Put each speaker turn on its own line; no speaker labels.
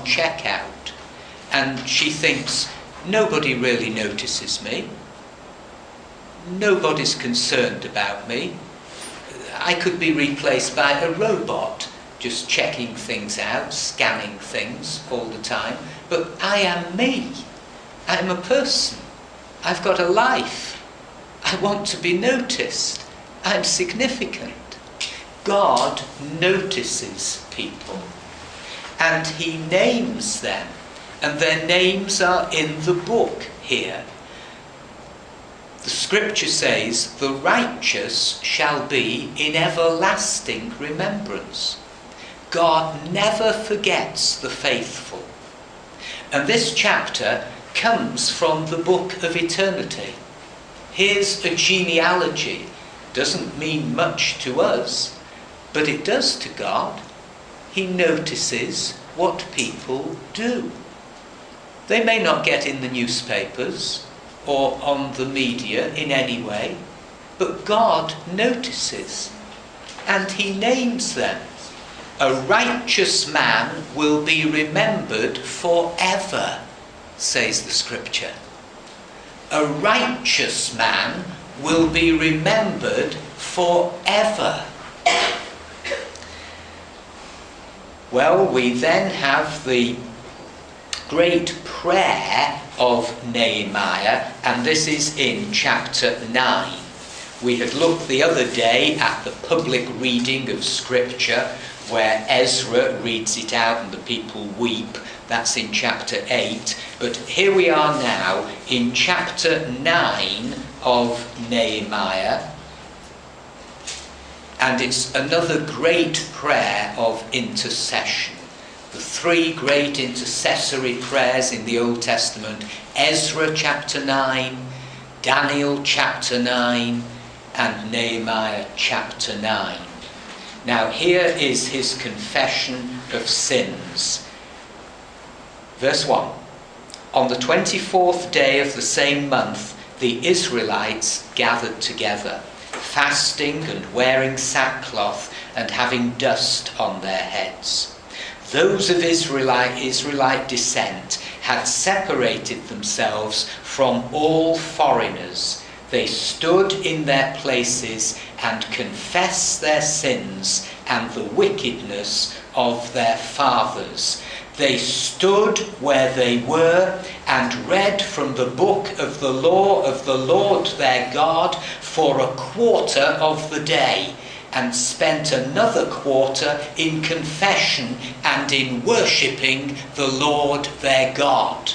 checkout, and she thinks, nobody really notices me. Nobody's concerned about me. I could be replaced by a robot, just checking things out, scanning things all the time. But I am me. I'm a person. I've got a life. I want to be noticed. I'm significant. God notices people, and he names them, and their names are in the book here. The scripture says, the righteous shall be in everlasting remembrance. God never forgets the faithful. And this chapter comes from the book of eternity. Here's a genealogy. Doesn't mean much to us, but it does to God. He notices what people do. They may not get in the newspapers or on the media in any way, but God notices, and he names them. A righteous man will be remembered forever, says the scripture. A righteous man will be remembered forever. Well, we then have the great prayer of Nehemiah, and this is in chapter 9. We had looked the other day at the public reading of scripture where Ezra reads it out and the people weep. That's in chapter 8. But here we are now in chapter 9 of Nehemiah. And it's another great prayer of intercession. The three great intercessory prayers in the Old Testament: Ezra chapter 9, Daniel chapter 9, and Nehemiah chapter 9. Now here is his confession of sins. Verse 1. On the 24th day of the same month, the Israelites gathered together, fasting and wearing sackcloth and having dust on their heads. Those of Israelite descent had separated themselves from all foreigners. They stood in their places and confessed their sins and the wickedness of their fathers. They stood where they were and read from the book of the law of the Lord their God for a quarter of the day, and spent another quarter in confession and in worshipping the Lord their God.